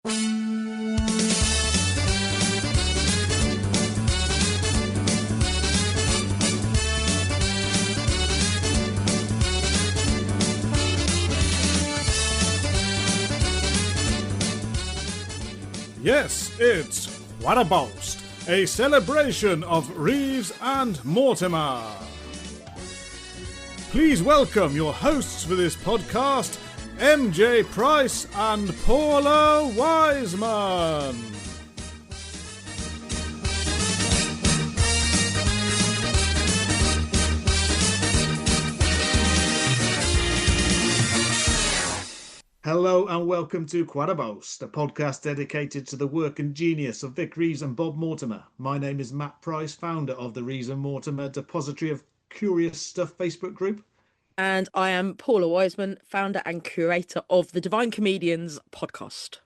Yes, it's What a Boast, a celebration of Reeves and Mortimer. Please welcome your hosts for this podcast, MJ Price and Paula Wiseman. Hello and welcome to Quite a Boast, a podcast dedicated to the work and genius of Vic Reeves and Bob Mortimer. My name is Matt Price, founder of the Reeves and Mortimer Depository of Curious Stuff Facebook group. And I am Paula Wiseman, founder and curator of the Divine Comedians podcast.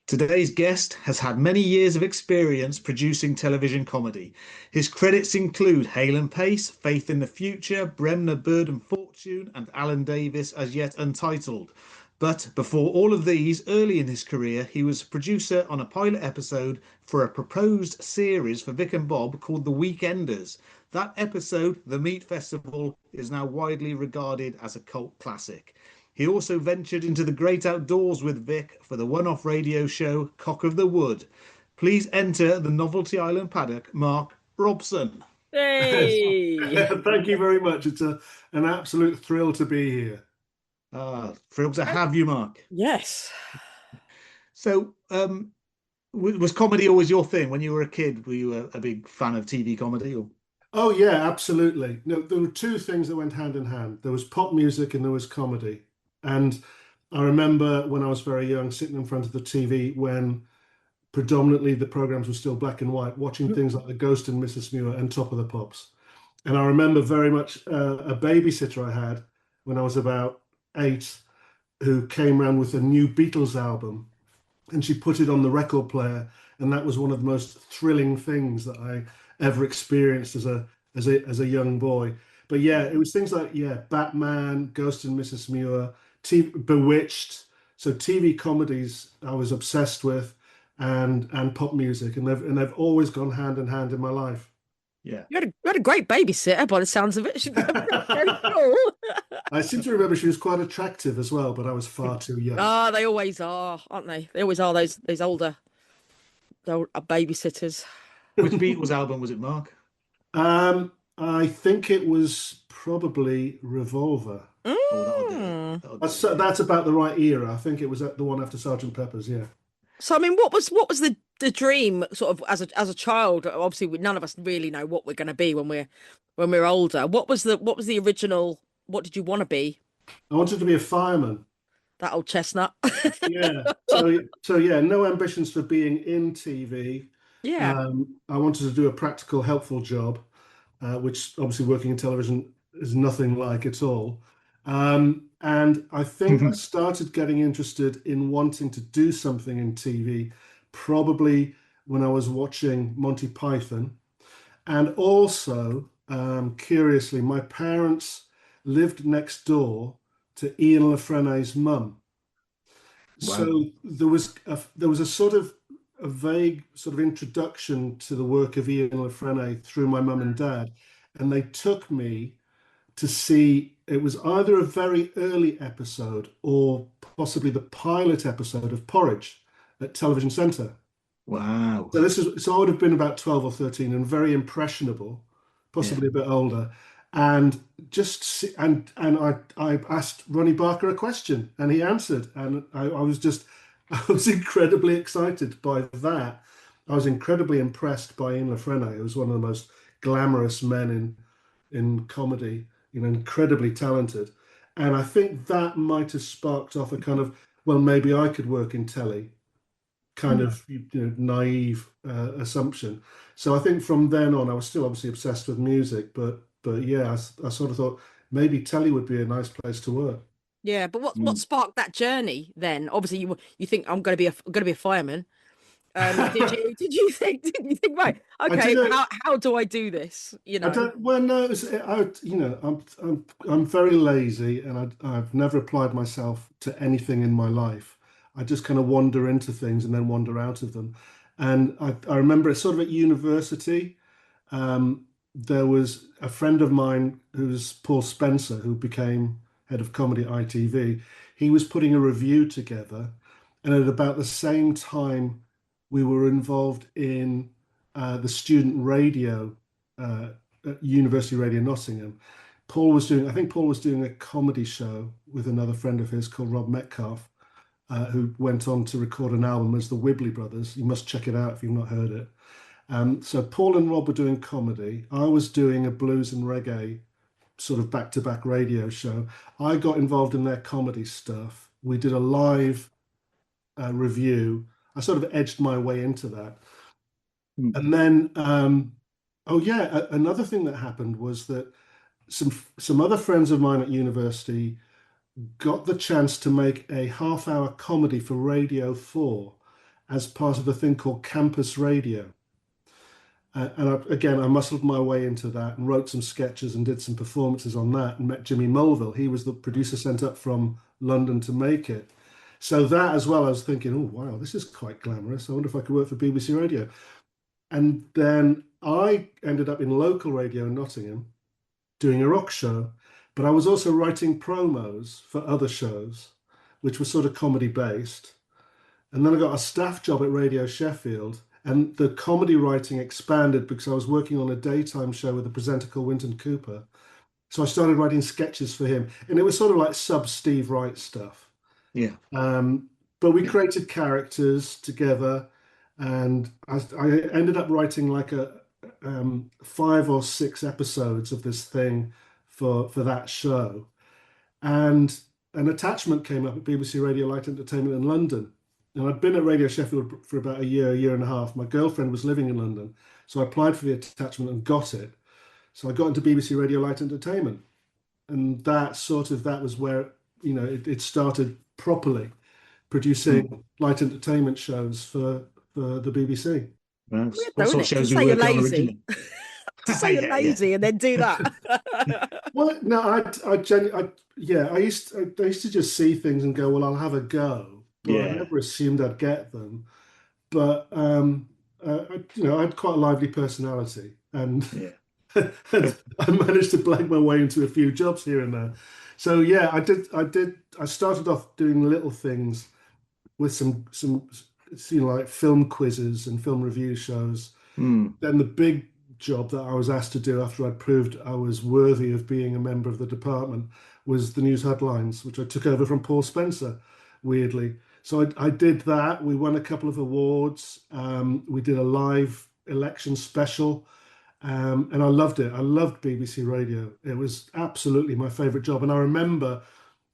Today's guest has had many years of experience producing television comedy. His credits include Hale Pace, Faith in the Future, Bremner, Bird and Fortune, and Alan Davis as yet untitled. But before all of these, early in his career, he was producer on a pilot episode for a proposed series for Vic and Bob called The Weekenders. That episode, The Meat Festival, is now widely regarded as a cult classic. He also ventured into the great outdoors with Vic for the one-off radio show Cock of the Wood. Please enter the Novelty Island paddock, Mark Robson. Hey! Thank you very much. It's an absolute thrill to be here. Thrilled to have you, Mark. Yes. So, was comedy always your thing when you were a kid? Were you a big fan of TV comedy? Or? Oh, yeah, absolutely. No, there were two things that went hand in hand. There was pop music and there was comedy. And I remember when I was very young, sitting in front of the TV when predominantly the programs were still black and white, watching things like The Ghost and Mrs. Muir and Top of the Pops. And I remember very much a babysitter I had when I was about 8, who came around with a new Beatles album, and she put it on the record player, and that was one of the most thrilling things that I ever experienced as a young boy. But yeah, it was things like Batman, Ghost and Mrs. Muir, Bewitched. So TV comedies I was obsessed with, and pop music, and they've always gone hand in hand in my life. Yeah, You had a great babysitter by the sounds of it. She's very cool. I seem to remember she was quite attractive as well, but I was far too young. They always are, aren't they? They always are, those older babysitters. Which Beatles album was it, Mark? I think it was probably Revolver. That's about the right era. I think it was the one after Sgt. Pepper's. Yeah. So I mean, what was the dream sort of as a child? Obviously, none of us really know what we're going to be when we're older. What was the original? What did you want to be? I wanted to be a fireman. That old chestnut. Yeah. So yeah, no ambitions for being in TV. Yeah. I wanted to do a practical, helpful job, which obviously working in television is nothing like at all. And I think I started getting interested in wanting to do something in TV, probably when I was watching Monty Python. And also, curiously, my parents lived next door to Ian LaFrene's mum. Wow. So there was a sort of a vague sort of introduction to the work of Ian LaFrene through my mum and dad, and they took me to see, it was either a very early episode or possibly the pilot episode of Porridge at Television Centre. Wow. So I would have been about 12 or 13 and very impressionable, possibly a bit older. And I asked Ronnie Barker a question and he answered. And I was incredibly excited by that. I was incredibly impressed by Ian LaFrene, who was one of the most glamorous men in comedy, incredibly talented. And I think that might have sparked off a kind of, well, maybe I could work in telly, kind of naive assumption. So I think from then on, I was still obviously obsessed with music, but yeah, I sort of thought maybe telly would be a nice place to work. Yeah, but what sparked that journey then? Obviously, you think I'm going to be a fireman. Did you think right? Okay, how do I do this? I'm very lazy, and I've never applied myself to anything in my life. I just kind of wander into things and then wander out of them. And I remember it sort of at university. There was a friend of mine who's Paul Spencer, who became head of comedy at ITV. He was putting a review together, and at about the same time, we were involved in the student radio at University Radio Nottingham. I think Paul was doing a comedy show with another friend of his called Rob Metcalf, who went on to record an album as the Wibbly Brothers. You must check it out if you've not heard it. So Paul and Rob were doing comedy. I was doing a blues and reggae sort of back-to-back radio show. I got involved in their comedy stuff. We did a live review. I sort of edged my way into that. And then, oh yeah, another thing that happened was that some other friends of mine at university got the chance to make a half-hour comedy for Radio 4 as part of a thing called Campus Radio. Again, I muscled my way into that and wrote some sketches and did some performances on that and met Jimmy Mulville. He was the producer sent up from London to make it. So that as well, I was thinking, oh, wow, this is quite glamorous. I wonder if I could work for BBC Radio. And then I ended up in local radio in Nottingham doing a rock show, but I was also writing promos for other shows, which were sort of comedy based. And then I got a staff job at Radio Sheffield. And the comedy writing expanded because I was working on a daytime show with a presenter called Winton Cooper. So I started writing sketches for him. And it was sort of like sub-Steve Wright stuff. Yeah. But we created characters together. And I ended up writing like 5 or 6 episodes of this thing for that show. And an attachment came up at BBC Radio Light Entertainment in London. And I'd been at Radio Sheffield for about a year and a half. My girlfriend was living in London, so I applied for the attachment and got it. So I got into BBC Radio Light Entertainment, and that was where it started properly producing light entertainment shows for the BBC. What Don't sort of it? To shows say we you're work on lazy. originally? To say you're lazy and then do that. Well, no, I used to just see things and go, well, I'll have a go. But I never assumed I'd get them. But I had quite a lively personality, and, and I managed to blag my way into a few jobs here and there. So yeah, I did. I started off doing little things with some like film quizzes and film review shows. Then the big job that I was asked to do after I'd proved I was worthy of being a member of the department was the news headlines, which I took over from Paul Spencer, weirdly. So I did that. We won a couple of awards. We did a live election special, and I loved it. I loved BBC Radio. It was absolutely my favorite job. And I remember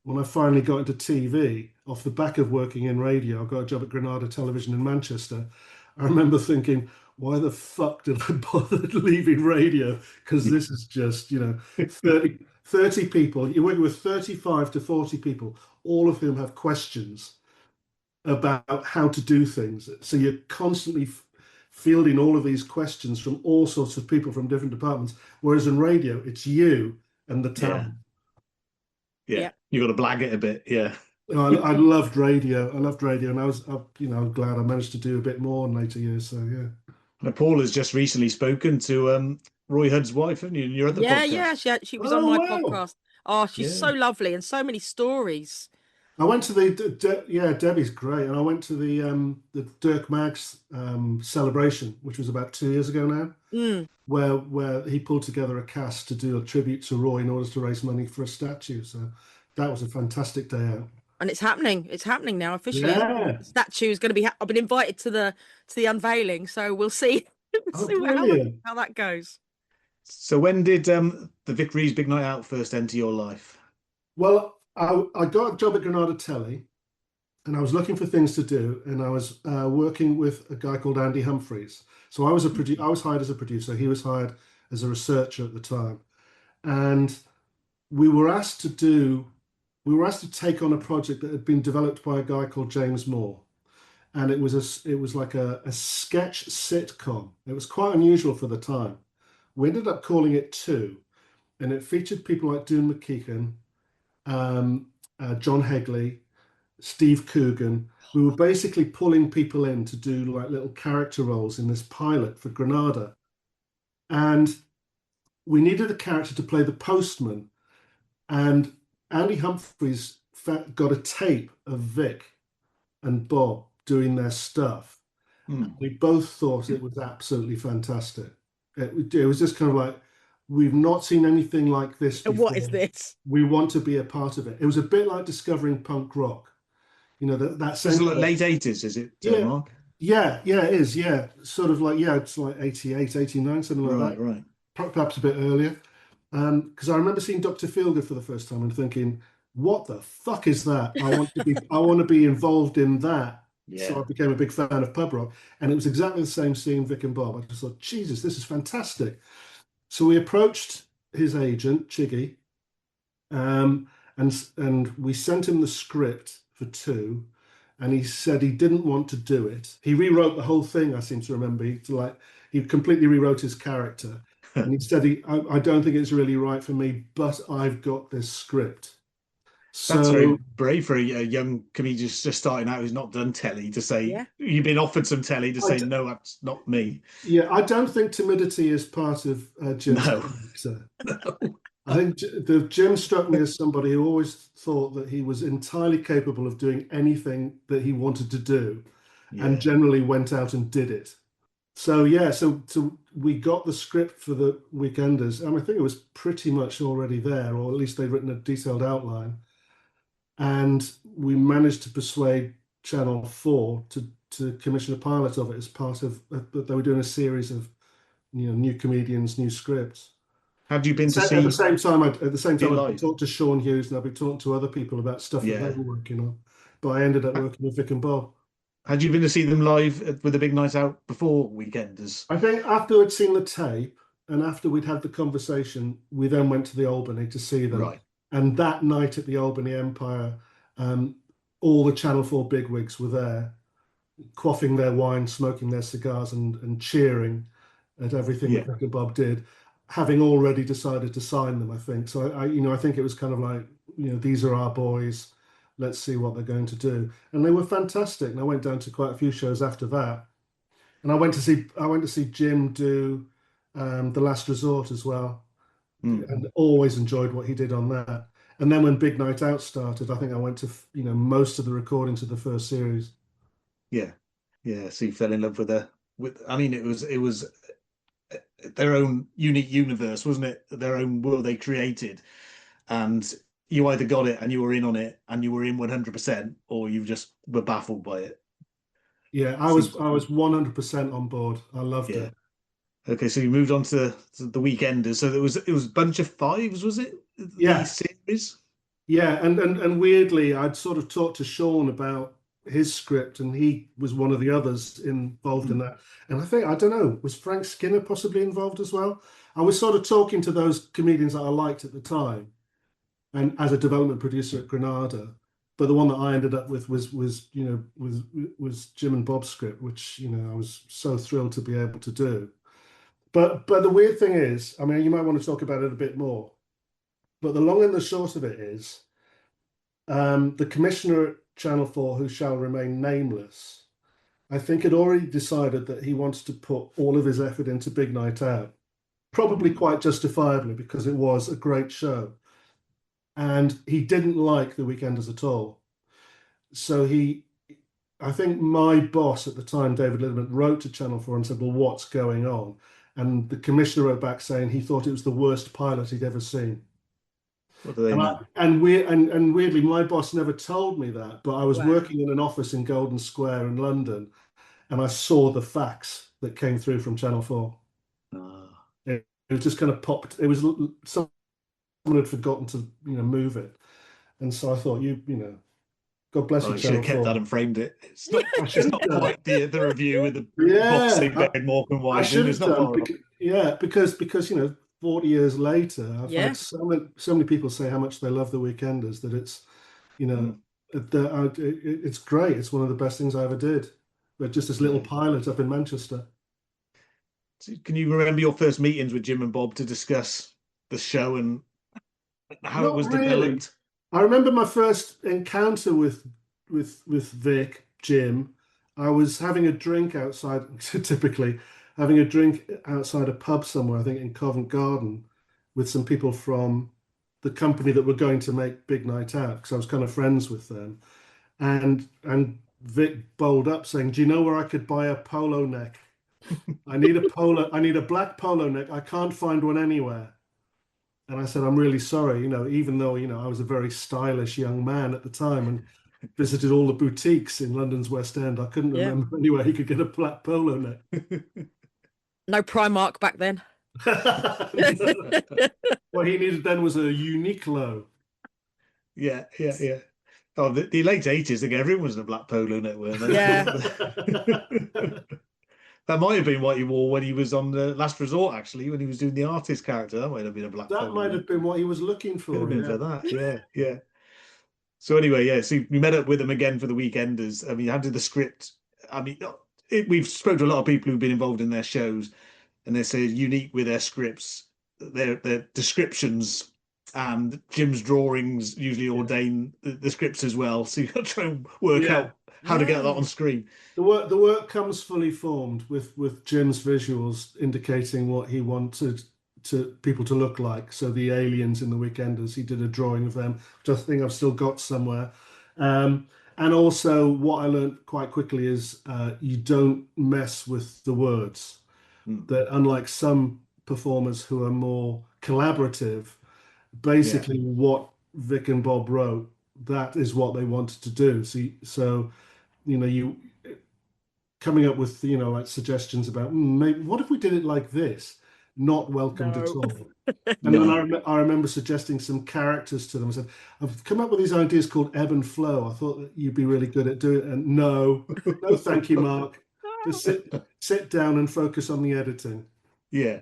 when I finally got into TV, off the back of working in radio, I got a job at Granada Television in Manchester. I remember thinking, why the fuck did I bother leaving radio? Because this is just, 30 people. You're working with 35 to 40 people, all of whom have questions about how to do things. So you're constantly fielding all of these questions from all sorts of people from different departments. Whereas in radio, it's you and the talent. Yeah. You got to blag it a bit. Yeah. I loved radio. And I'm glad I managed to do a bit more in later years. So yeah. Now, Paul has just recently spoken to Roy Hudd's wife, haven't you? You're at the podcast. Yeah. She was on my podcast. Oh, she's so lovely and so many stories. I went to Debbie's great, and I went to the Dirk Maggs celebration, which was about 2 years ago now, where he pulled together a cast to do a tribute to Roy in order to raise money for a statue. So that was a fantastic day out. And it's happening. It's happening now officially. Yeah. The statue is going to be. I've been invited to the unveiling, so we'll see. How that goes. So when did the Vic Reeves Big Night Out first enter your life? Well, I got a job at Granada Telly, and I was looking for things to do, and I was working with a guy called Andy Humphreys. So I was I was hired as a producer. He was hired as a researcher at the time, and we were asked to take on a project that had been developed by a guy called James Moore, and it was like a sketch sitcom. It was quite unusual for the time. We ended up calling it Two, and it featured people like Doon McKeegan, John Hegley, Steve Coogan. We were basically pulling people in to do like little character roles in this pilot for Granada. And we needed a character to play the postman. And Andy Humphreys got a tape of Vic and Bob doing their stuff. We both thought it was absolutely fantastic. It was just kind of like, we've not seen anything like this And before. what is this? We want to be a part of it. It was a bit like discovering punk rock. You know, that This sense is like of, late 80s, is it, yeah, Mark? yeah, it is. Yeah. Sort of like, yeah, it's like 88, 89, something like that. Right. Perhaps a bit earlier. Because I remember seeing Dr. Feelgood for the first time and thinking, what the fuck is that? I want to be involved in that. Yeah. So I became a big fan of pub rock. And it was exactly the same seeing Vic and Bob. I just thought, Jesus, this is fantastic. So we approached his agent, Chiggy, and we sent him the script for 2, and he said he didn't want to do it. He rewrote the whole thing, I seem to remember. He completely rewrote his character. And he said, I don't think it's really right for me, but I've got this script. That's very So brave for a young comedian just starting out who's not done telly to say, Yeah. you've been offered some telly to say, no, that's not me. yeah, I don't think timidity is part of Jim's No. character. No. I think Jim struck me as somebody who always thought that he was entirely capable of doing anything that he wanted to do, and generally went out and did it. So yeah, so we got the script for the Weekenders, and I think it was pretty much already there, or at least they'd written a detailed outline. And we managed to persuade Channel 4 to commission a pilot of it as part of that they were doing a series of new comedians, new scripts. Have you been to At see the same time, I'd live? talked to Sean Hughes and I'd be talking to other people about stuff that they were working on. But I ended up working with Vic and Bob. Had you been to see them live with a big night out before Weekenders? I think after I'd seen the tape and after we'd had the conversation, we then went to the Albany to see them. Right. And that night at the Albany Empire, all the Channel 4 bigwigs were there, quaffing their wine, smoking their cigars, and cheering at everything that Vic and Bob did, having already decided to sign them, I think. So I think it was kind of like, these are our boys. Let's see what they're going to do. And they were fantastic. And I went down to quite a few shows after that. And I went to see Jim do The Last Resort as well, and always enjoyed what he did on that. And then when Big Night Out started, I think I went to most of the recordings of the first series. Yeah. So you fell in love with I mean, it was their own unique universe, wasn't it? Their own world they created, and you either got it and you were in on it and you were in 100%, or you just were baffled by it. Yeah, I was 100% on board. I loved it. Okay, so you moved on to the Weekenders. So it was a bunch of 5s, was it? Yeah. The series. Yeah, and weirdly, I'd sort of talked to Sean about his script, and he was one of the others involved in that. And I don't know, was Frank Skinner possibly involved as well? I was sort of talking to those comedians that I liked at the time, and as a development producer at Granada. But the one that I ended up with was Jim and Bob's script, which I was so thrilled to be able to do. But the weird thing is, I mean, you might want to talk about it a bit more. But the long and the short of it is, the commissioner at Channel 4, who shall remain nameless, I think had already decided that he wants to put all of his effort into Big Night Out, probably quite justifiably because it was a great show. And he didn't like the Weekenders at all. So I think my boss at the time, David Lindemann, wrote to Channel 4 and said, well, what's going on? And the commissioner wrote back saying he thought it was the worst pilot he'd ever seen. What do they mean? And weirdly, my boss never told me that, but I was working in an office in Golden Square in London, and I saw the facts that came through from Channel 4. It just kind of popped. It was someone had forgotten to move it, and so I thought, God bless you, I should Channel have kept 4. that and framed it. It's not quite the review with the boxing bed, Morgan I Wise. should It's have not done. far Because 40 years later, I've Yeah. had so many people say how much they love the Weekenders that it's, it's great. It's one of the best things I ever did. But just this little pilot up in Manchester. Can you remember your first meetings with Jim and Bob to discuss the show and how it was Not really. developed? I remember my first encounter with with Vic, Jim, I was having a drink outside, typically having a drink outside a pub somewhere, I think in Covent Garden, with some people from the company that were going to make Big Night Out, because I was kind of friends with them. And Vic bowled up saying, "Do you know where I could buy a polo neck? I need a black polo neck. I can't find one anywhere." And I said, "I'm really sorry, even though, I was a very stylish young man at the time and visited all the boutiques in London's West End, I couldn't Yeah. remember anywhere he could get a black polo neck." No Primark back then. What he needed then was a Uniqlo. Yeah. Oh, the late 80s, I think everyone was in a black polo neck, weren't they? Yeah. That might have been what he wore when he was on the Last Resort, actually, when he was doing the artist character. That might have been a black That polo might neck. have been what he was looking for. Could have been for that. Yeah. So anyway, yeah. So we met up with them again for the Weekenders. I mean, how did the script? I mean, we've spoken to a lot of people who've been involved in their shows, and they're so unique with their scripts, their descriptions, and Jim's drawings usually ordain the scripts as well. So you've got to try and work out how to get that on screen. The work comes fully formed with Jim's visuals indicating what he wanted to people to look like. So the aliens in the Weekenders, he did a drawing of them, which I think I've still got somewhere. And also what I learned quite quickly is you don't mess with the words. That unlike some performers who are more collaborative, basically what Vic and Bob wrote, that is what they wanted to do. So you coming up with like suggestions about maybe what if we did it like this, not welcomed at all. And then I remember suggesting some characters to them. I said, "I've come up with these ideas called ebb and flow. I thought that you'd be really good at doing it." And no, thank you, Mark. Just sit down and focus on the editing. Yeah.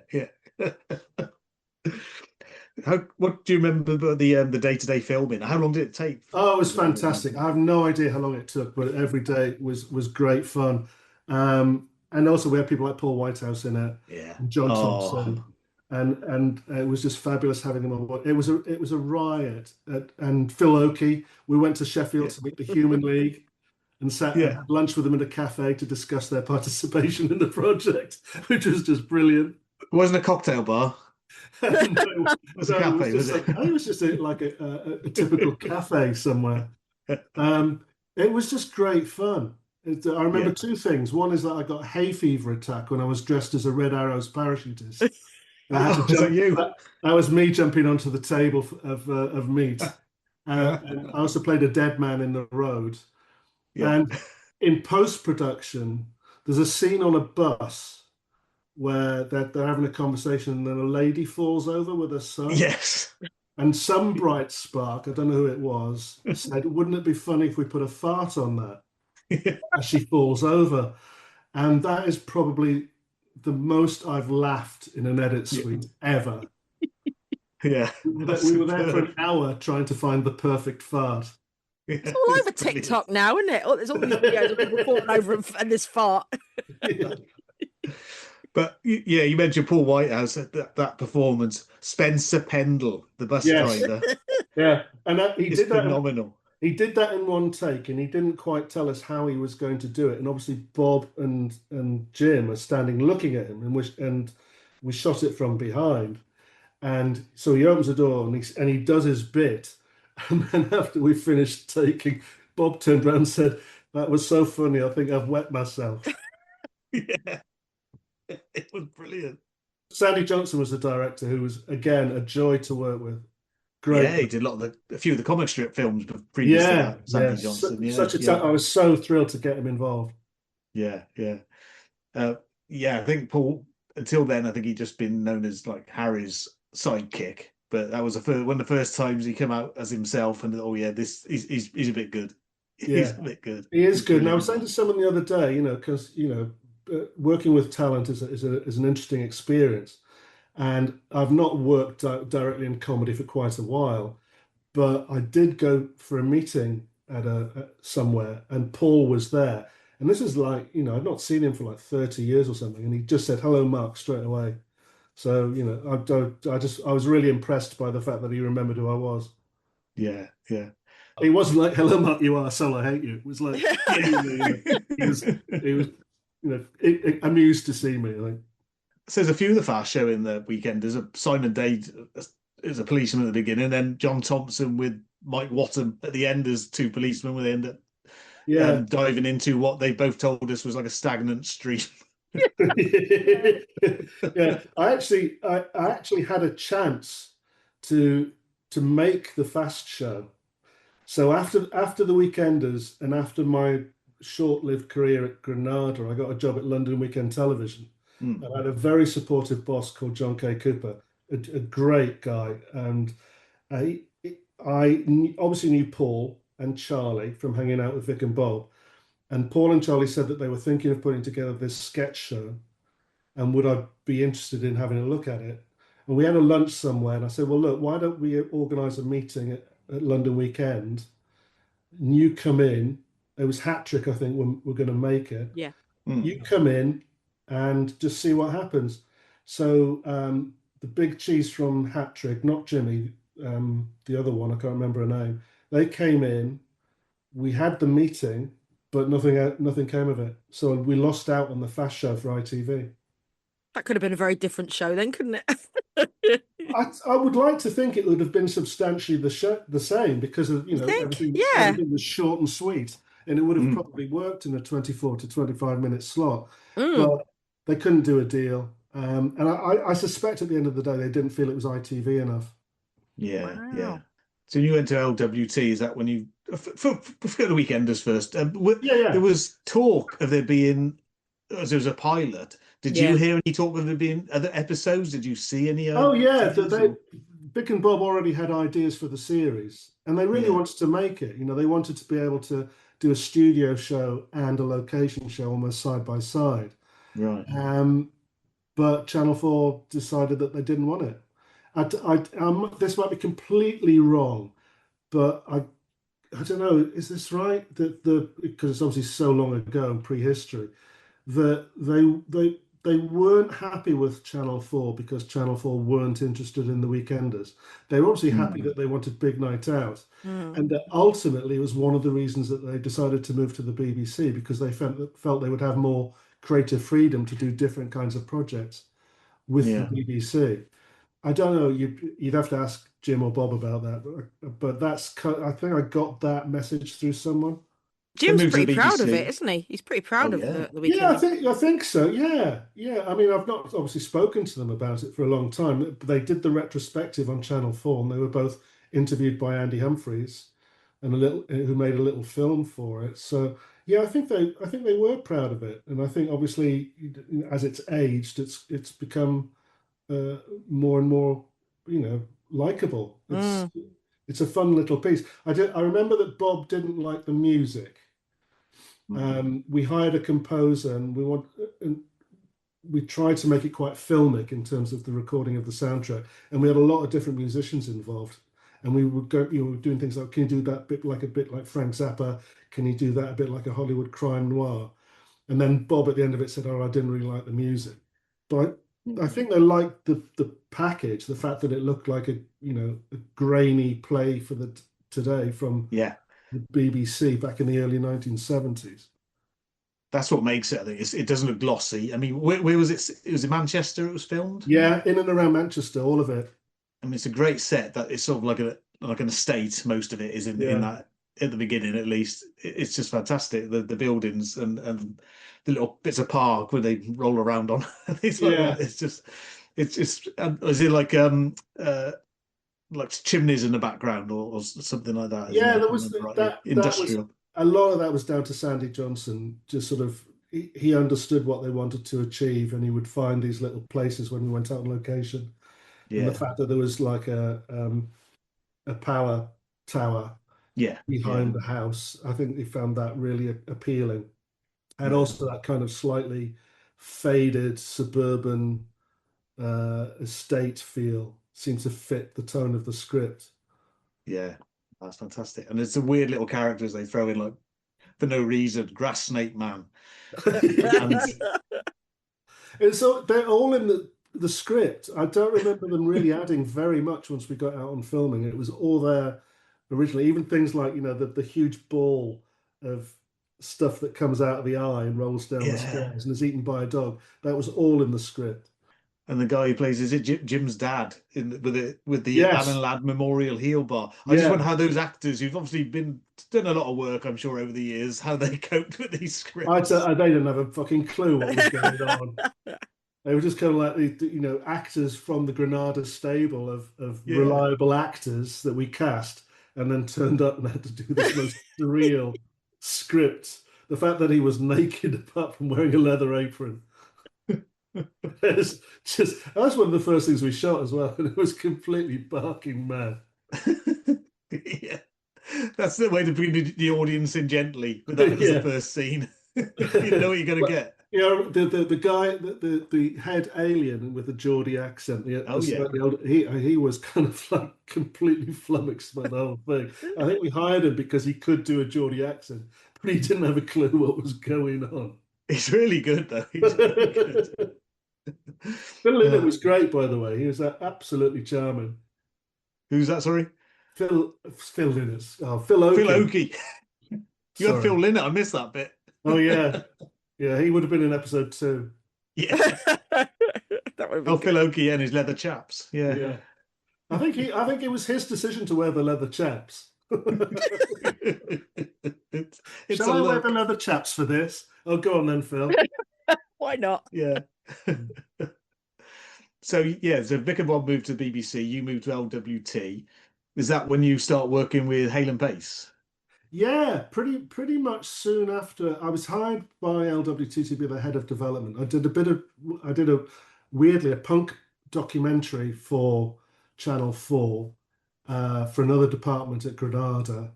What do you remember about the day-to-day filming? How long did it take? Oh, it was fantastic. I have no idea how long it took, but every day was great fun. And also we had people like Paul Whitehouse in it, and John Thompson, and it was just fabulous having them on board. It was a riot. And Phil Oakey, we went to Sheffield to meet the Human League and sat and had lunch with them in a cafe to discuss their participation in the project, which was just brilliant. It wasn't a cocktail bar. No, It was a cafe, was it? It was just like a typical cafe somewhere. It was just great fun. I remember two things. One is that I got a hay fever attack when I was dressed as a Red Arrows parachutist. I had to Was that you? That was me jumping onto the table of meat. And I also played a dead man in the road. And in post-production, there's a scene on a bus where they're having a conversation and then a lady falls over with her son. Yes. And some bright spark, I don't know who it was, said, "Wouldn't it be funny if we put a fart on that?" As she falls over. And that is probably the most I've laughed in an edit suite ever. Yeah. We were there for an hour trying to find the perfect fart. It's all over TikTok now, isn't it? There's all these videos of people falling over and this fart. But you mentioned Paul Whitehouse, that performance. Spencer Pendle, the bus driver. Yeah, and he did that. Phenomenal. He did that in one take, and he didn't quite tell us how he was going to do it. And obviously, Bob and Jim are standing looking at him, and we shot it from behind. And so he opens the door and he does his bit. And then after we finished taking, Bob turned around and said, "That was so funny. I think I've wet myself." Yeah, it was brilliant. Sandy Johnson was the director, who was again a joy to work with. Great. Yeah, he did a few of the comic strip films previous to that. Sandy Johnson. I was so thrilled to get him involved. Yeah. I think Paul. Until then, I think he'd just been known as like Harry's sidekick. But that was one of the first times he came out as himself, and he's a bit good. He's a bit good. He is good. And I was saying to someone the other day, because working with talent is an interesting experience. And I've not worked directly in comedy for quite a while, but I did go for a meeting at somewhere, and Paul was there. And this is like, I'd not seen him for like 30 years or something, and he just said, "Hello, Mark," straight away. So, I was really impressed by the fact that he remembered who I was. Yeah. It wasn't like "Hello, Mark, you arsehole, I hate you." It was like genuinely, he was amused to see me. Like, So there's a few of the Fast Show in the weekend. There's a Simon Day as a policeman at the beginning, and then John Thompson with Mike Watton at the end as two policemen, where they end up yeah. diving into what they both told us was like a stagnant stream. Yeah, I actually had a chance to make the Fast Show. So after the Weekenders and after my short-lived career at Granada, I got a job at London Weekend Television. Mm. And I had a very supportive boss called John K. Cooper, a great guy. And obviously knew Paul and Charlie from hanging out with Vic and Bob. And Paul and Charlie said that they were thinking of putting together this sketch show, and would I be interested in having a look at it? And we had a lunch somewhere, and I said, well, look, why don't we organise a meeting at London Weekend? And you come in. It was Hat Trick, I think, when we're going to make it. Yeah. You come in and just see what happens. So the big cheese from Hat Trick, not Jimmy, the other one, I can't remember her name. They came in. We had the meeting, but nothing came of it. So we lost out on the Fast Show for ITV. That could have been a very different show then, couldn't it? I would like to think it would have been substantially the same, because of everything, Yeah. everything was short and sweet, and it would have probably worked in a 24 to 25-minute slot. But they couldn't do a deal, and I suspect at the end of the day they didn't feel it was ITV enough. Yeah, Wow. yeah. So you went to LWT. Is that when you forget the Weekenders first? Yeah. There was talk of there being, as there was a pilot. Did you hear any talk of there being other episodes? Did you see any? Oh yeah, Vic and Bob already had ideas for the series, and they really wanted to make it. They wanted to be able to do a studio show and a location show almost side by side. Right. But Channel 4 decided that they didn't want it. This might be completely wrong, but I don't know. Is this right? That because it's obviously so long ago and prehistory, that they weren't happy with Channel 4 because Channel 4 weren't interested in the Weekenders. They were obviously happy that they wanted Big Night Out, and that ultimately it was one of the reasons that they decided to move to the BBC, because they felt they would have more creative freedom to do different kinds of projects with the BBC. I don't know. You'd have to ask Jim or Bob about that, but I think I got that message through someone. Jim's pretty proud of it, isn't he? He's pretty proud of the Weekend. Yeah, I think so. Yeah. I mean, I've not obviously spoken to them about it for a long time. But they did the retrospective on Channel 4, and they were both interviewed by Andy Humphreys, and who made a little film for it. So yeah, I think they were proud of it, and I think obviously as it's aged, it's become more and more likable. It's a fun little piece. I remember that Bob didn't like the music. We hired a composer, and we tried to make it quite filmic in terms of the recording of the soundtrack, and we had a lot of different musicians involved. And we were doing things like, can you do that a bit like Frank Zappa? Can you do that a bit like a Hollywood crime noir? And then Bob at the end of it said, "Oh, I didn't really like the music," but I think they liked the package, the fact that it looked like a grainy play for today from the BBC back in the early 1970s. That's what makes it. I think it doesn't look glossy. I mean, where was it? It was in Manchester. It was filmed. Yeah, in and around Manchester, all of it. I mean, it's a great set. That it's sort of like an estate. Most of it is in that at the beginning, at least. It's just fantastic. The buildings and the little bits of park where they roll around on. It's like that. It's just is it like chimneys in the background or something like that? Yeah, there was that industrial. A lot of that was down to Sandy Johnson. Just sort of he understood what they wanted to achieve, and he would find these little places when we went out on location. Yeah. And the fact that there was like a power tower behind the house, I think they found that really appealing. And also that kind of slightly faded suburban estate feel seems to fit the tone of the script. Yeah, that's fantastic. And it's some weird little characters they throw in, like, for no reason, Grass Snake Man. And so they're all in the script. I don't remember them really adding very much once we got out on filming. It was all there originally. Even things like, the huge ball of stuff that comes out of the eye and rolls down the Yeah. stairs and is eaten by a dog. That was all in the script. And the guy who plays, is it Jim's dad with the Yes. Alan Ladd Memorial Heel Bar? I just Yeah. wonder how those actors who've obviously done a lot of work, I'm sure, over the years, how they coped with these scripts. They didn't have a fucking clue what was going on. They were just kind of like actors from the Granada stable of Yeah. reliable actors that we cast, and then turned up and had to do this most surreal script. The fact that he was naked, apart from wearing a leather apron, it's just that's one of the first things we shot as well, and it was completely barking mad. Yeah. That's the way to bring the audience in gently with that as Yeah. the first scene. You know what you're going to get. Yeah, the guy, the head alien with the Geordie accent, Oh, yeah. slightly older, he was kind of like completely flummoxed by the whole thing. I think we hired him because he could do a Geordie accent, but he didn't have a clue what was going on. It's really good, though. It's really good. Phil Lynott was great, by the way. He was absolutely charming. Who's that, sorry? Phil Lynott. Oh, Phil Oakey. Phil Oakey. You had Sorry. Phil Lynott. I missed that bit. Oh, yeah. Yeah, he would have been in episode 2. Yeah. That would be Oh, good. Phil Oakey and his leather chaps. Yeah. Yeah. I think it was his decision to wear the leather chaps. It's Shall a I wear look. the leather chaps for this? Oh, go on then, Phil. Why not? Yeah. So Vic and Bob moved to the BBC. You moved to LWT. Is that when you start working with Hale and Pace? Yeah, pretty much soon after. I was hired by LWT to be the head of development. I did weirdly a punk documentary for Channel 4 for another department at Granada.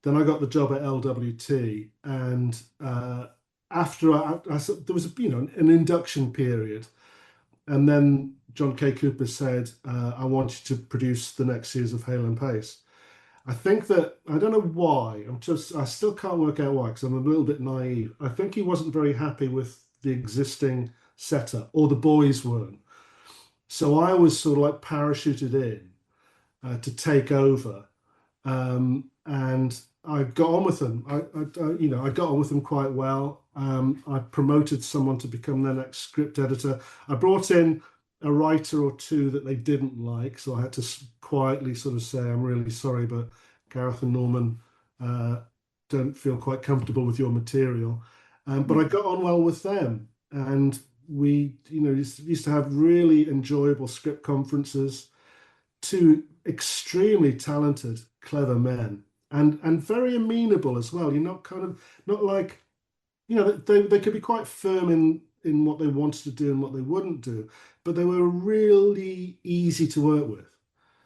Then I got the job at LWT, and after there was an induction period, and then John K. Cooper said, "I want you to produce the next series of Hale and Pace." I think that I don't know why. I still can't work out why because I'm a little bit naive. I think he wasn't very happy with the existing setup, or the boys weren't. So I was sort of like parachuted in to take over, and I got on with them. I got on with them quite well. I promoted someone to become their next script editor. I brought in a writer or two that they didn't like, so I had to quietly sort of say, "I'm really sorry, but Gareth and Norman don't feel quite comfortable with your material." But I got on well with them, and we, used to have really enjoyable script conferences. Two extremely talented, clever men, and very amenable as well. You're not like, they could be quite firm in what they wanted to do and what they wouldn't do, but they were really easy to work with.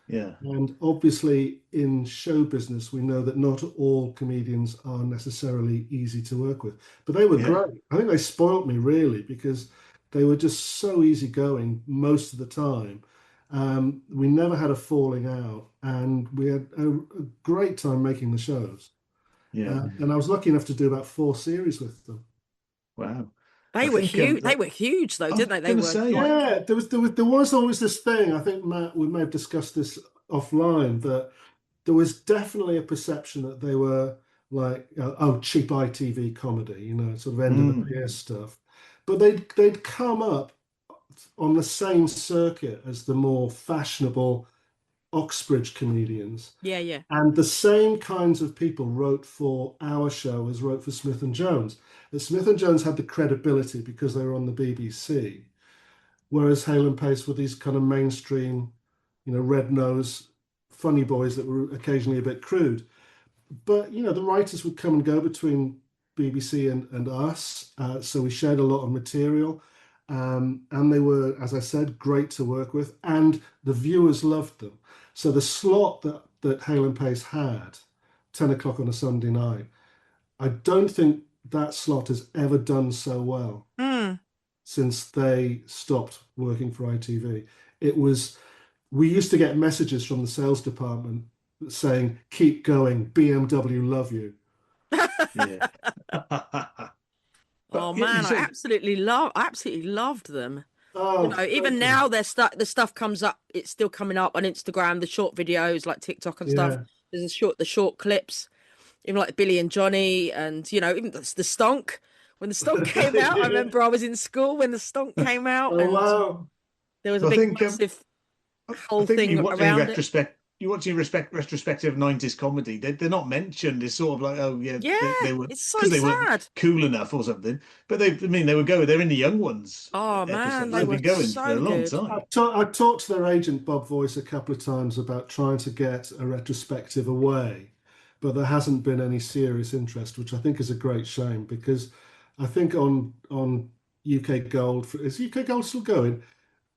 Yeah. And obviously in show business, we know that not all comedians are necessarily easy to work with, but they were great. I think they spoilt me really because they were just so easygoing most of the time. We never had a falling out, and we had a great time making the shows. Yeah. And I was lucky enough to do about 4 series with them. Wow. They were huge. They were huge, though, didn't they? They were. Yeah, there was always this thing. I think, Matt, we may have discussed this offline, that there was definitely a perception that they were like, cheap ITV comedy, sort of end of the pier stuff. But they'd come up on the same circuit as the more fashionable Oxbridge comedians. Yeah. And the same kinds of people wrote for our show as wrote for Smith and Jones. That Smith and Jones had the credibility because they were on the BBC, whereas Hale and Pace were these kind of mainstream, red-nosed funny boys that were occasionally a bit crude. But the writers would come and go between BBC and us, so we shared a lot of material. And they were, as I said, great to work with, and the viewers loved them. So the slot that Hale and Pace had, 10 o'clock on a Sunday night, I don't think that slot has ever done so well since they stopped working for ITV. We used to get messages from the sales department saying, "Keep going, BMW love you." Yeah. Oh man, I absolutely loved them. Oh, even now the stuff comes up, it's still coming up on Instagram, the short videos like TikTok and stuff. There's the short clips, even like Billy and Johnny, and even the Stonk. When the Stonk came out, I Yeah. remember I was in school when the Stonk came out, Oh and wow. there was a So I big, think massive I whole think when thing you watch any around it. retrospect, you watch any retrospective '90s comedy, they're not mentioned. It's sort of like, oh yeah, Yeah, they were it's so because they weren't sad. cool enough or something. But I mean, they were going. They're in the Young Ones Oh man, episodes. they They've were been going for a so long good. time. I've talked to their agent Bob Voice a couple of times about trying to get a retrospective away, but there hasn't been any serious interest, which I think is a great shame because I think on UK Gold, is UK Gold still going?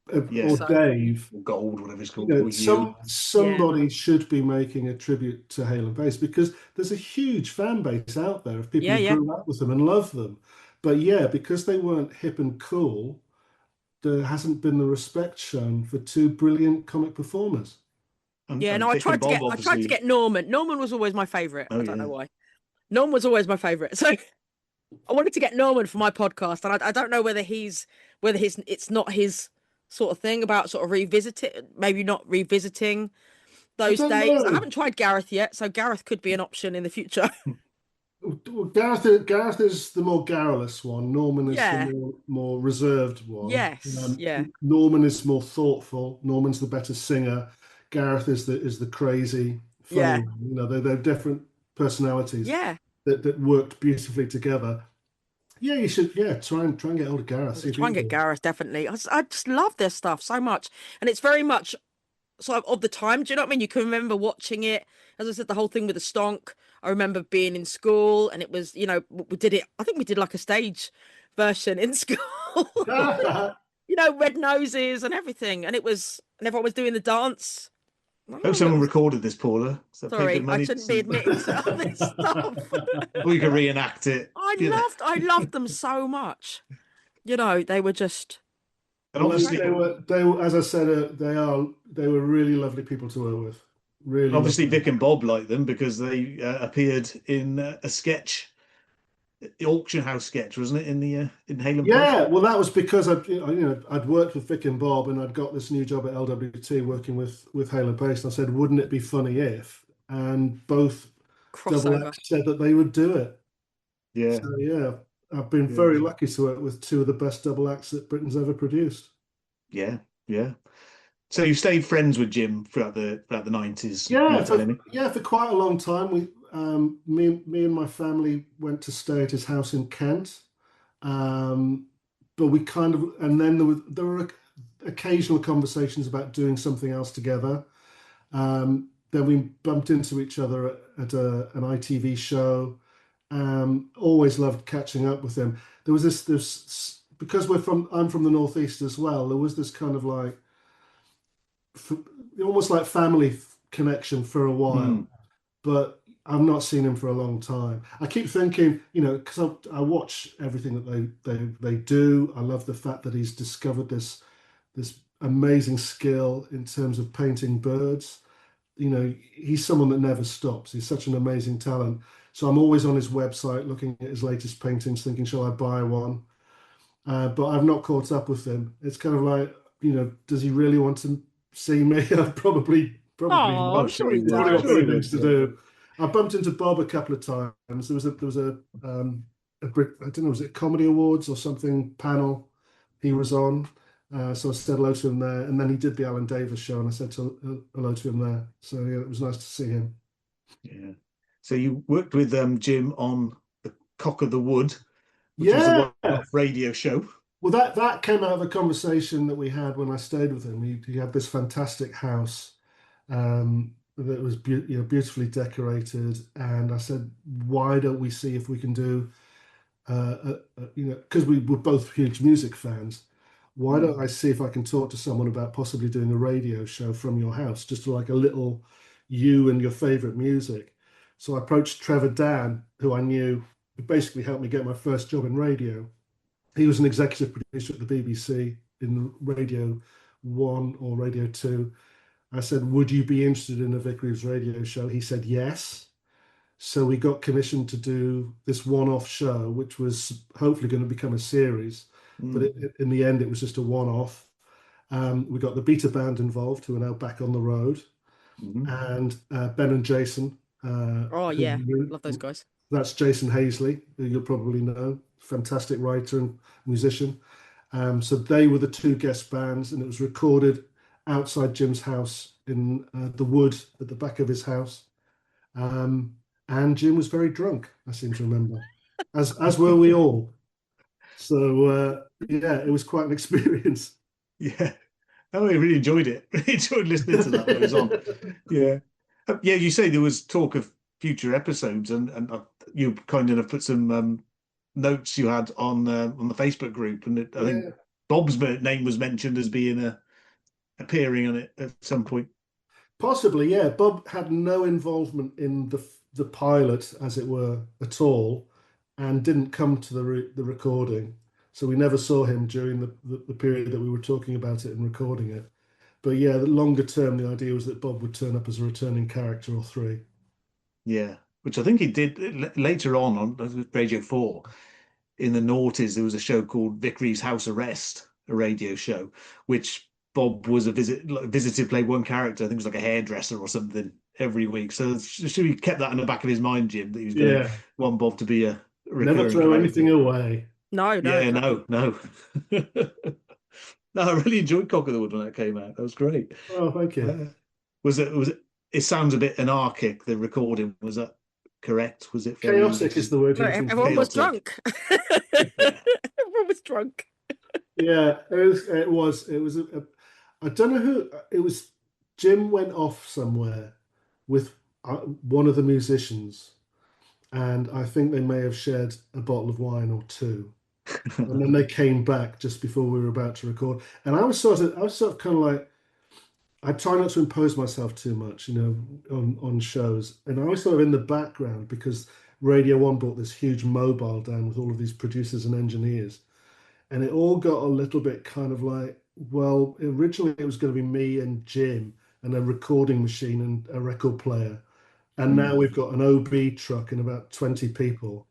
I think Or Yeah, so. Dave, or Gold, whatever it's called, or some you. Yeah, somebody should be making a tribute to Hale and Bass because there's a huge fan base out there of people yeah, who yeah, grew up with them and love them. But yeah, because they weren't hip and cool, there hasn't been the respect shown for two brilliant comic performers. yeah. And No, Vic and Bob, I tried to obviously. get Norman. Norman was always my favorite. Oh I don't know yeah, why. Norman was always my favorite. So I wanted to get Norman for my podcast, and I don't know whether it's not his sort of thing about sort of maybe not revisiting I those don't days. I know. haven't tried Gareth yet, so Gareth could be an option in the future. Well, Gareth is the more garrulous one. Norman is the Yeah. more reserved one. Yes. Yeah. Norman is more thoughtful. Norman's the better singer. Gareth is the crazy, funny Yeah. one. They're different personalities Yeah. that worked beautifully together. Yeah, you should. Yeah, try and get hold of Gareth. I'm See gonna if you try can and get do it. Gareth definitely. I just love their stuff so much, and it's very much sort of the time. Do you know what I mean? You can remember watching it. As I said, the whole thing with the stonk. I remember being in school, and it was we did it. I think we did like a stage version in school. Red noses and everything, and everyone was doing the dance. hope Oh, it someone was recorded this, Paula. So pay a bit sorry, of I money to shouldn't be see, admitting to all this stuff. or you can reenact it. I loved them so much. They were just And Well, obviously, as I said, they were really lovely people to work with. Really obviously lovely. Vic and Bob liked them because they appeared in a sketch, the auction house sketch, wasn't it? In Hale and Pace. Yeah, well, that was because I'd worked with Vic and Bob, and I'd got this new job at LWT working with Hale and Pace. And I said, wouldn't it be funny if? And both double crossover. acts said that they would do it. Yeah, So yeah, I've been yeah, very lucky to work with two of the best double acts that Britain's ever produced. yeah, yeah. So you stayed friends with Jim throughout the '90s. Yeah, Met him, any? for quite a long time. Me and my family went to stay at his house in Kent. Um, but we kind of, and then there were occasional conversations about doing something else together. Then we bumped into each other at an ITV show. Always loved catching up with him. There was this because I'm from the Northeast as well. There was this kind of like almost like family connection for a while, Mm, but I've not seen him for a long time. I keep thinking, because I watch everything that they do. I love the fact that he's discovered this amazing skill in terms of painting birds. He's someone that never stops. He's such an amazing talent. So I'm always on his website looking at his latest paintings, thinking, shall I buy one? But I've not caught up with him. It's kind of like, does he really want to see me? Probably Oh, I'm I'm not. sure sure he he He's would. probably I'm got does. sure he better things would. to do. I bumped into Bob a couple of times. I don't know, was it Comedy Awards or something panel he was on? So I said hello to him there, and then he did the Alan Davis show, and I said hello to him there. So yeah, it was nice to see him. Yeah. So you worked with Jim on the Cock of the Wood, which was a Yeah. one-off radio show. Well, that came out of a conversation that we had when I stayed with him. He had this fantastic house that was beautifully decorated, and I said, "Why don't we see if we can do, because we were both huge music fans. Why Mm. don't I see if I can talk to someone about possibly doing a radio show from your house, just like a little you and your favorite music?" So I approached Trevor Dan, who I knew, who basically helped me get my first job in radio. He was an executive producer at the BBC in Radio 1 or Radio 2. I said, would you be interested in a Vic Reeves radio show? He said yes. So we got commissioned to do this one-off show, which was hopefully going to become a series. But Mm. in the end, it was just a one-off. We got the Beta Band involved, who are now back on the road. Mhm. and Ben and Jason. Oh yeah, love those guys. That's Jason Hazley, who you'll probably know, fantastic writer and musician. So they were the two guest bands, and it was recorded outside Jim's house in the wood at the back of his house. Um, and Jim was very drunk, I seem to remember, as were we all. So yeah, it was quite an experience. Yeah. Oh, I really enjoyed it. Really enjoyed listening to that when it was on. Yeah. Yeah, you say there was talk of future episodes, and you kind of put some notes you had on the Facebook group, and I think Yeah, Bob's name was mentioned as being appearing on it at some point. possibly. Yeah, Bob had no involvement in the pilot, as it were, at all, and didn't come to the recording. So we never saw him during the period that we were talking about it and recording it. But yeah, the longer term, the idea was that Bob would turn up as a returning character or three. Yeah, which I think he did later on Radio 4. In the noughties, there was a show called Vic Reeves House Arrest, a radio show, which Bob was visited, played one character. I think it was like a hairdresser or something every week. So should we kept that in the back of his mind, Jim, that he was going to Yeah, want Bob to be a never recurring throw character? anything away. No, no, Yeah, exactly. no. No, I really enjoyed Cock of the Wood when that came out. That was great. Oh, thank you. It sounds a bit anarchic, the recording. Was that correct? Was it very Chaotic is the word No, you were thinking everyone was of. chaotic? drunk. Yeah. Everyone was drunk. Yeah, it was I don't know who it was. Jim went off somewhere with one of the musicians, and I think they may have shared a bottle of wine or two. And then they came back just before we were about to record. And I was sort of kind of like, I try not to impose myself too much, on shows. And I was sort of in the background because Radio One brought this huge mobile down with all of these producers and engineers. And it all got a little bit kind of like, well, originally it was going to be me and Jim and a recording machine and a record player. And now Mm. we've got an OB truck and about 20 people.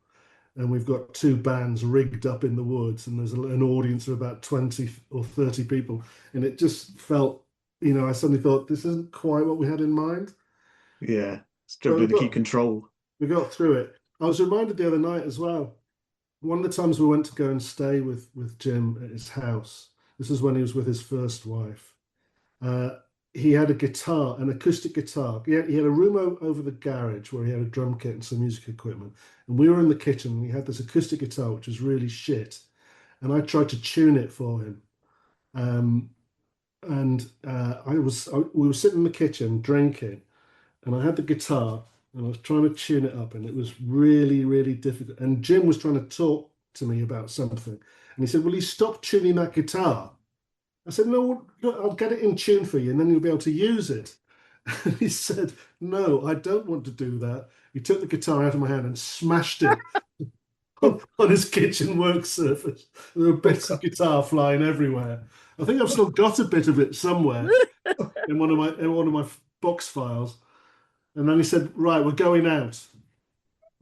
And we've got two bands rigged up in the woods, and there's an audience of about 20 or 30 people. And it just felt, I suddenly thought, this isn't quite what we had in mind. Yeah, But struggling to keep control. we got through it. I was reminded the other night as well. One of the times we went to go and stay with Jim at his house, this was when he was with his first wife. Uh, he had a guitar, an acoustic guitar. He had a room over the garage where he had a drum kit and some music equipment. And we were in the kitchen and he had this acoustic guitar, which was really shit. And I tried to tune it for him. Um, and we were sitting in the kitchen drinking, and I had the guitar and I was trying to tune it up, and it was really, really difficult. And Jim was trying to talk to me about something, and he said, "Will you stop tuning that guitar?" I said, "No, I'll get it in tune for you, and then you'll be able to use it." And he said, "No, I don't want to do that." He took the guitar out of my hand and smashed it on his kitchen work surface. There were bits of guitar flying everywhere. I think I've still got a bit of it somewhere in one of my box files. And then he said, "Right, we're going out."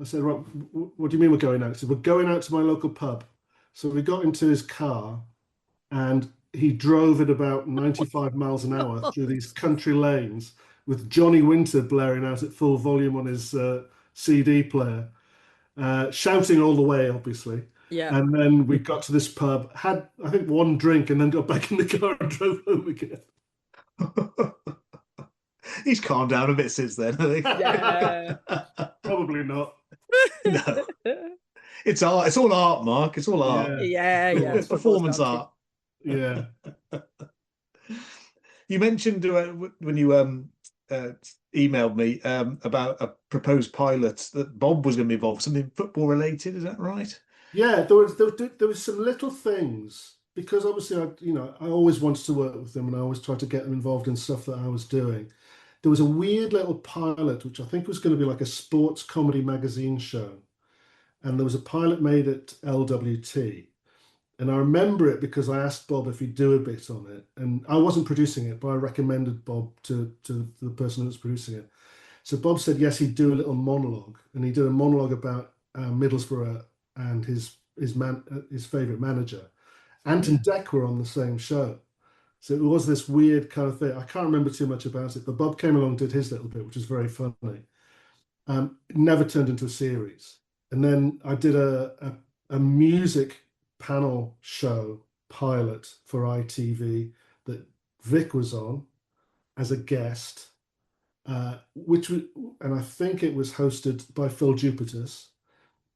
I said, "Right, what do you mean we're going out?" He said, "We're going out to my local pub." So we got into his car and he drove at about 95 miles an hour through these country lanes with Johnny Winter blaring out at full volume on his CD player, shouting all the way, obviously. Yeah. And then we got to this pub, had, I think, one drink, and then got back in the car and drove home again. He's calmed down a bit since then, I think. Yeah. Probably not. No, it's art. It's all art, Mark. It's all art. Yeah, yeah. It's performance art. Yeah. You mentioned when you emailed me about a proposed pilot that Bob was going to be involved, something football related. Is that right? Yeah, there was some little things because obviously I always wanted to work with them and I always tried to get them involved in stuff that I was doing. There was a weird little pilot which I think was going to be like a sports comedy magazine show, and there was a pilot made at LWT. And I remember it because I asked Bob if he'd do a bit on it. And I wasn't producing it, but I recommended Bob to the person who was producing it. So Bob said, yes, he'd do a little monologue. And he did a monologue about Middlesbrough and his favourite manager. Ant and Dec were on the same show. So it was this weird kind of thing. I can't remember too much about it, but Bob came along and did his little bit, which was very funny. It never turned into a series. And then I did a music panel show pilot for ITV that Vic was on as a guest, and I think it was hosted by Phil Jupitus.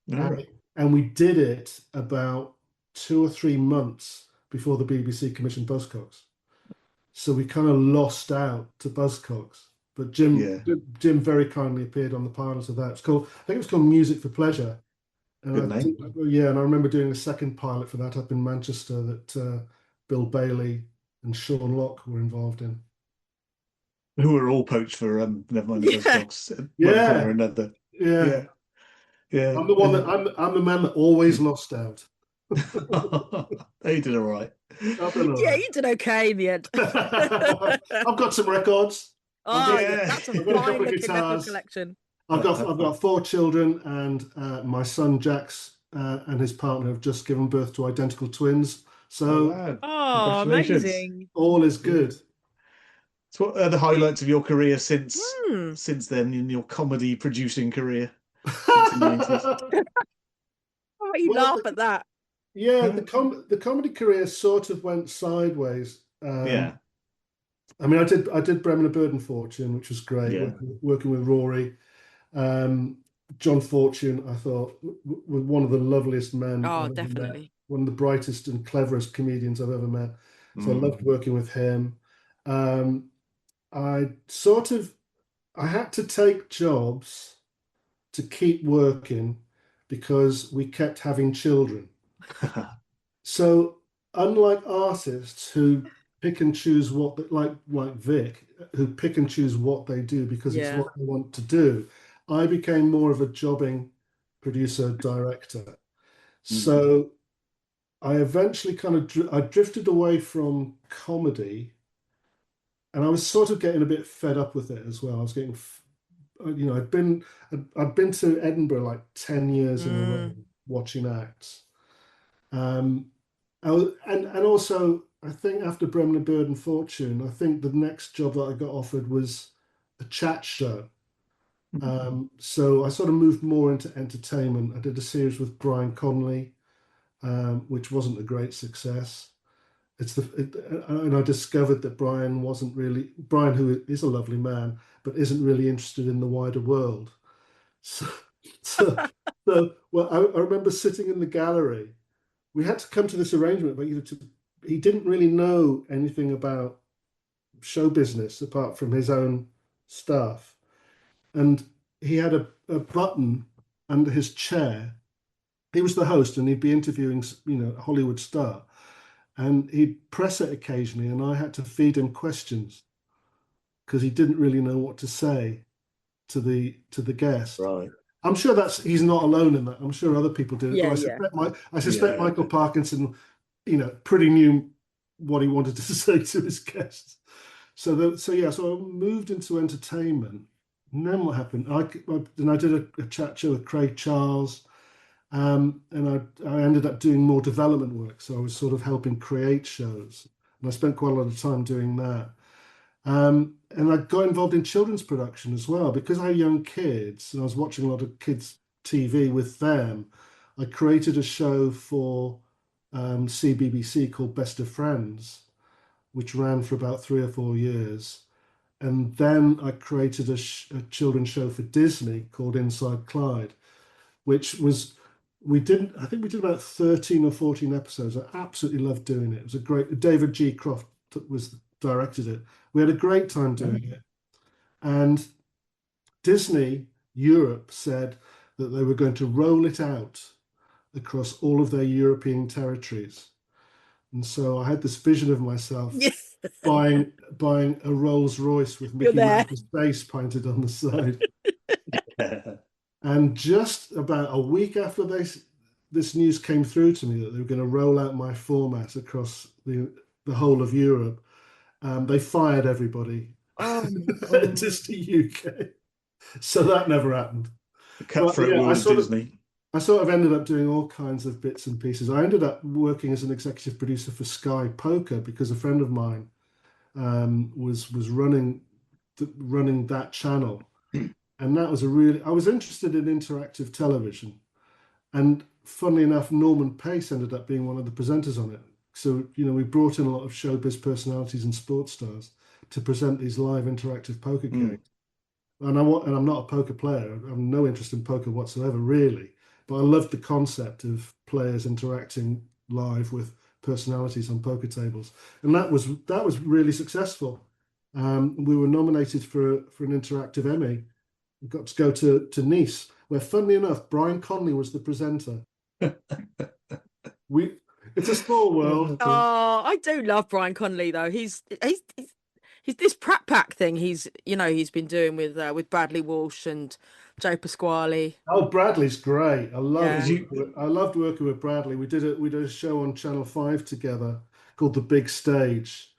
And we did it about 2 or 3 months before the BBC commissioned Buzzcocks. So we kind of lost out to Buzzcocks. But Jim very kindly appeared on the pilot of that. I think it was called Music for Pleasure. And Good name. and I remember doing a second pilot for that up in Manchester that Bill Bailey and Sean Locke were involved in. Who were all poached for never mind the Buzzcocks. One Yeah. thing or another. Yeah. Yeah. I'm the one that I'm the man that always lost out. They did all right. Yeah, you did okay in the end. I've got some records. Oh, yeah. that's a I've got a couple fine of looking record guitars. collection. I've got 4 children, and my son Jax and his partner have just given birth to identical twins. So wow. Oh, Congratulations. amazing. all is good. So what are the highlights of your career since Hmm. then, in your comedy producing career since the 90s? Oh, you Well, laugh at that. Yeah, the comedy career sort of went sideways. Yeah. I mean, I did Bremner Bird and Fortune, which was great, Yeah. working with Rory. John Fortune, I thought, was one of the loveliest men Oh, I've ever met. definitely. One of the brightest and cleverest comedians I've ever met. So I loved working with him. I had to take jobs to keep working because we kept having children. So unlike artists who pick and choose like Vic, who pick and choose what they do because it's Yeah. what they want to do, I became more of a jobbing producer director. So I eventually I drifted away from comedy, and I was sort of getting a bit fed up with it as well. I was getting, I'd been to Edinburgh like 10 years in a row watching acts. And also, I think after Bremner Bird and Fortune, I think the next job that I got offered was a chat show. So I sort of moved more into entertainment. I did a series with Brian Conley, which wasn't a great success. And I discovered that Brian, who is a lovely man, but isn't really interested in the wider world. So well, I remember sitting in the gallery. We had to come to this arrangement, but he didn't really know anything about show business apart from his own stuff. And he had a button under his chair. He was the host, and he'd be interviewing, a Hollywood star, and he'd press it occasionally, and I had to feed him questions because he didn't really know what to say to the guest. Right. I'm sure he's not alone in that. I'm sure other people do it. Yeah, I suspect Michael Parkinson, pretty knew what he wanted to say to his guests. So I moved into entertainment. And then what happened? I did a chat show with Craig Charles, and I ended up doing more development work. So I was sort of helping create shows, and I spent quite a lot of time doing that. And I got involved in children's production as well because I had young kids and I was watching a lot of kids' TV with them. I created a show for CBBC called Best of Friends, which ran for about 3 or 4 years. And then I created a children's show for Disney called Inside Clyde, which was, I think we did about 13 or 14 episodes. I absolutely loved doing it. It was a great, David G. Croft directed it. We had a great time doing it. And Disney Europe said that they were going to roll it out across all of their European territories. And so I had this vision of myself buying a Rolls Royce with Mickey Mouse's face painted on the side. And just about a week after this news came through to me that they were going to roll out my format across the whole of Europe, they fired everybody at Disney UK. So that never happened. The cutthroat world of Disney. I sort of ended up doing all kinds of bits and pieces. I ended up working as an executive producer for Sky Poker because a friend of mine was running that channel, and that was a really I was interested in interactive television, and funnily enough, Norman Pace ended up being one of the presenters on it. So we brought in a lot of showbiz personalities and sports stars to present these live interactive poker games. And I'm not a poker player. I have no interest in poker whatsoever, really. But I loved the concept of players interacting live with personalities on poker tables, and that was really successful. We were nominated for an interactive Emmy. We got to go to Nice, where, funnily enough, Brian Conley was the presenter. We It's a small world. Oh, I do love Brian Conley though. He's this Pratt Pack thing. He's been doing with Bradley Walsh and Joe Pasquale. Oh, Bradley's great. Yeah. I loved working with Bradley. We did a show on Channel 5 together called The Big Stage,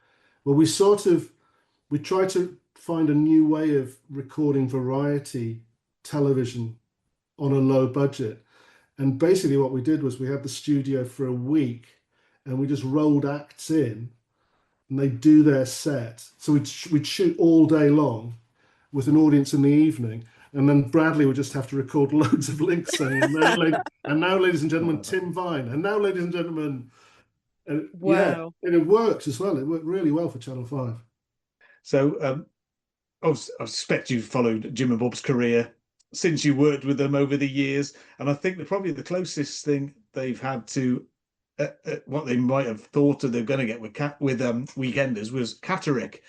where we tried to find a new way of recording variety television on a low budget. And basically what we did was we had the studio for a week and we just rolled acts in and they do their set. So we'd shoot all day long with an audience in the evening. And then Bradley would just have to record loads of links saying, and now, ladies and gentlemen, Tim Vine. And now, ladies and gentlemen, Wow. and it worked as well. It worked really well for Channel 5. So I suspect you've followed Jim and Bob's career since you worked with them over the years. And I think that probably the closest thing they've had to what they might have thought they're going to get with Weekenders was Catterick,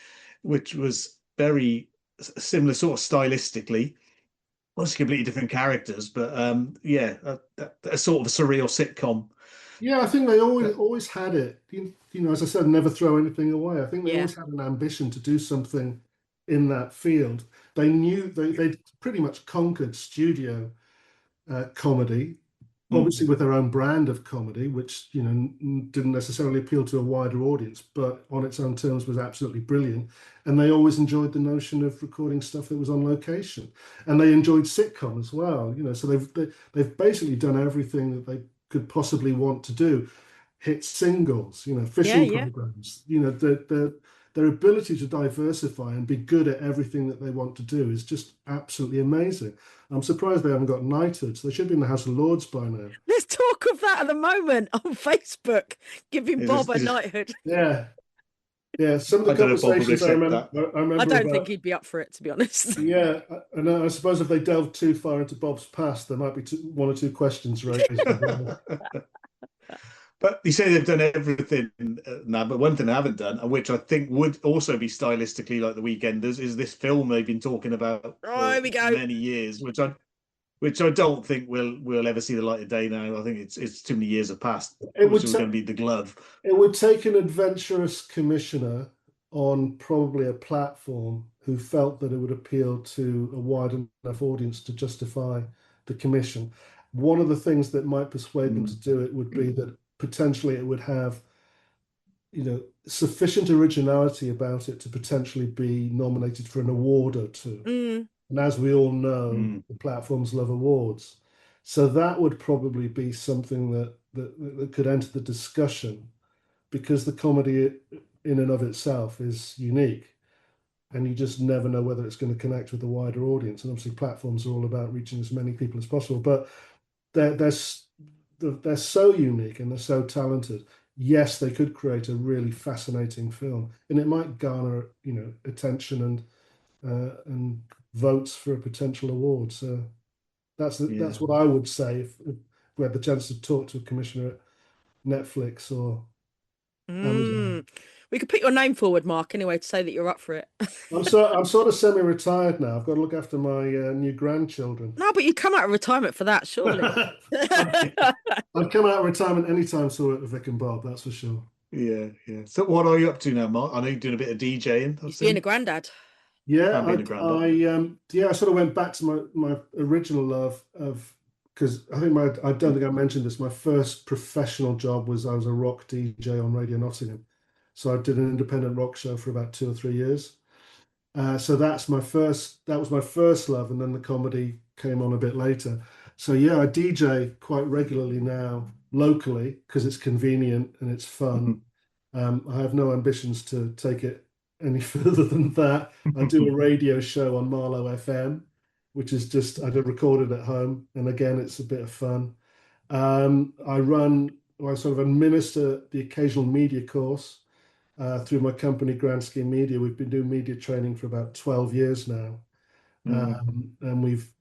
which was very similar sort of stylistically. Well, completely different characters, but a sort of a surreal sitcom. Yeah, I think they always had it. As I said, never throw anything away. I think they always had an ambition to do something in that field. They knew they pretty much conquered studio comedy, obviously with their own brand of comedy, which didn't necessarily appeal to a wider audience, but on its own terms was absolutely brilliant. And they always enjoyed the notion of recording stuff that was on location, and they enjoyed sitcom as well. So they've basically done everything that they could possibly want to do. Hit singles, fishing programs. Their ability to diversify and be good at everything that they want to do is just absolutely amazing. I'm surprised they haven't got knighted. So they should be in the House of Lords by now. Let's talk of that at the moment on Facebook, giving Bob a knighthood. Yeah. Yeah, some of the conversations I remember. I don't think he'd be up for it, to be honest. Yeah, and I suppose if they delve too far into Bob's past, there might be one or two questions raised. But you say they've done everything now, but one thing they haven't done, and which I think would also be stylistically like the Weekenders, is this film they've been talking about here we go. Many years, which I don't think we'll ever see the light of day now. I think it's too many years have passed. It was going to be The Glove. It would take an adventurous commissioner on probably a platform who felt that it would appeal to a wide enough audience to justify the commission. One of the things that might persuade them to do it would be that potentially it would have, sufficient originality about it to potentially be nominated for an award or two. And as we all know, the platforms love awards. So that would probably be something that could enter the discussion, because the comedy in and of itself is unique. And you just never know whether it's going to connect with the wider audience. And obviously platforms are all about reaching as many people as possible. But they're so unique and they're so talented. Yes, they could create a really fascinating film, and it might garner, attention and votes for a potential award. So that's what I would say if we had the chance to talk to a commissioner at Netflix or Amazon. We could put your name forward, Mark, anyway, to say that you're up for it. I'm sort of semi-retired now. I've got to look after my new grandchildren. No, but you come out of retirement for that, surely. I'd come out of retirement anytime saw it with Vic and Bob, that's for sure. Yeah. So what are you up to now, Mark? I know you're doing a bit of DJing. He's being a granddad. Yeah, I sort of went back to my original love of, because I don't think I mentioned this. My first professional job was I was a rock DJ on Radio Nottingham. So I did an independent rock show for about 2 or 3 years. So that was my first love, and then the comedy came on a bit later. So yeah, I DJ quite regularly now locally because it's convenient and it's fun. I have no ambitions to take it any further than that. I do a radio show on Marlow FM, which is just I record it at home, and again, it's a bit of fun. I sort of administer the occasional media course through my company, Grand Scheme Media. We've been doing media training for about 12 years now. And we've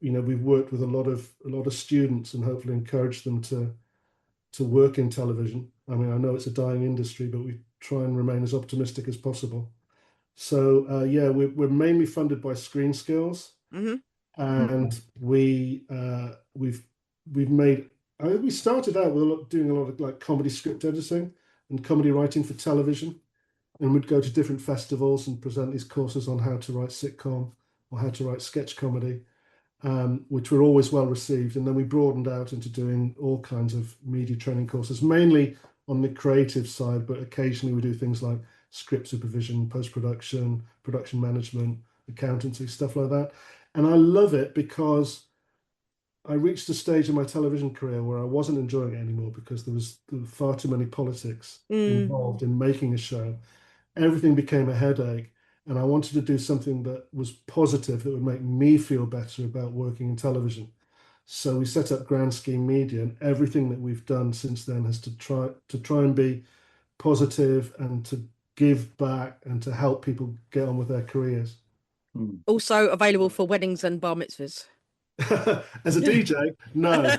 worked with a lot of students and hopefully encouraged them to work in television. I mean, I know it's a dying industry, but we try and remain as optimistic as possible. So we're mainly funded by Screen Skills, and we started out with doing a lot of like comedy script editing and comedy writing for television, and we'd go to different festivals and present these courses on how to write sitcom or how to write sketch comedy, which were always well received. And then we broadened out into doing all kinds of media training courses, mainly on the creative side, but occasionally we do things like script supervision, post-production, production management, accountancy, stuff like that. And I love it because I reached a stage in my television career where I wasn't enjoying it anymore because there were far too many politics involved in making a show. Everything became a headache. And I wanted to do something that was positive, that would make me feel better about working in television. So we set up Grand Scheme Media, and everything that we've done since then has to try and be positive and to give back and to help people get on with their careers. Also available for weddings and bar mitzvahs. As a DJ, no.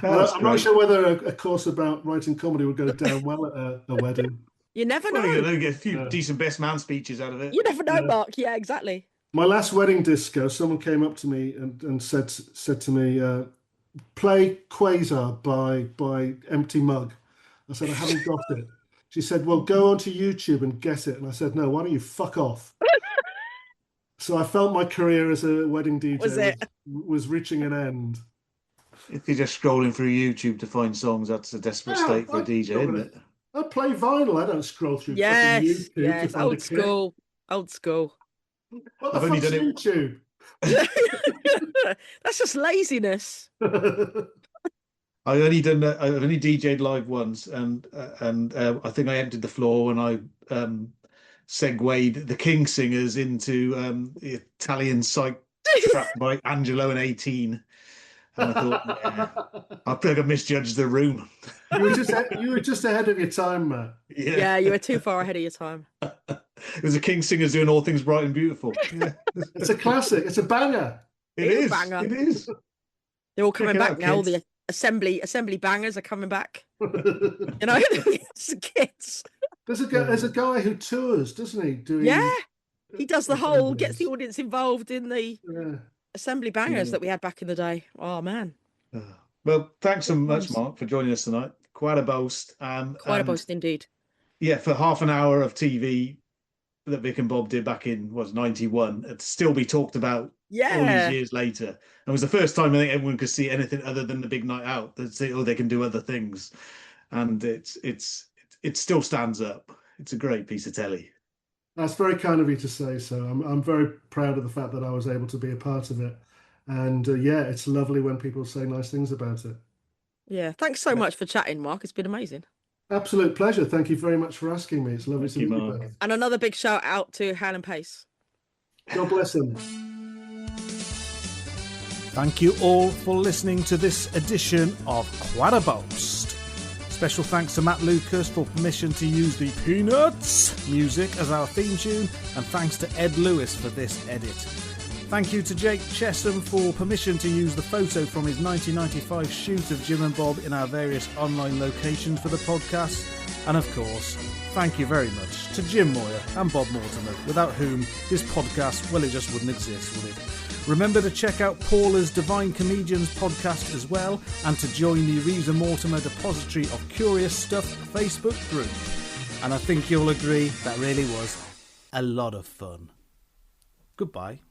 I'm not sure whether a course about writing comedy would go down well at a wedding. You never know. You get a few decent best man speeches out of it. You never know, Mark. Yeah, exactly. My last wedding disco, someone came up to me and said to me, play Quasar by Empty Mug. I said, I haven't got it. She said, well, go onto YouTube and get it. And I said, no, why don't you fuck off? So I felt my career as a wedding DJ was reaching an end. If you're just scrolling through YouTube to find songs, that's a desperate state for a DJ, isn't it? I play vinyl. I don't scroll through fucking YouTube to find old school. Old school. What the fuck's YouTube? That's just laziness. I've only DJ'd live once, and I think I emptied the floor when I segued the King Singers into the Italian Psych Trap by Angelo and 18. And I thought, I think I misjudged the room. You were just ahead of your time, Matt. Yeah, you were too far ahead of your time. It was the King Singers doing All Things Bright and Beautiful. Yeah. It's a classic. It's a banger. It is. It is. They're all coming back now. Kids. The assembly bangers are coming back. You know, it's the kids. There's a guy who tours, doesn't he? He does the whole, gets the audience involved in the assembly bangers that we had back in the day. Oh man. Well, thanks so much, Mark, for joining us tonight. Quite a boast. Quite a boast indeed. Yeah, for half an hour of TV that Vic and Bob did back in 91, it'd still be talked about all these years later. And it was the first time I think everyone could see anything other than the big night out. They'd say, oh, they can do other things. And it still stands up. It's a great piece of telly. That's very kind of you to say so. I'm very proud of the fact that I was able to be a part of it. And it's lovely when people say nice things about it. Yeah, thanks so much for chatting, Mark. It's been amazing. Absolute pleasure. Thank you very much for asking me. It's lovely to meet you both. And another big shout out to Hale Pace. God bless him. Thank you all for listening to this edition of Quite a Boast. Special thanks to Matt Lucas for permission to use the Peanuts music as our theme tune, and thanks to Ed Lewis for this edit. Thank you to Jake Chesham for permission to use the photo from his 1995 shoot of Jim and Bob in our various online locations for the podcast. And of course, thank you very much to Jim Moyer and Bob Mortimer, without whom this podcast, well, it just wouldn't exist, would it? Remember to check out Paula's Divine Comedians podcast as well, and to join the Reeves Mortimer Depository of Curious Stuff Facebook group. And I think you'll agree that really was a lot of fun. Goodbye.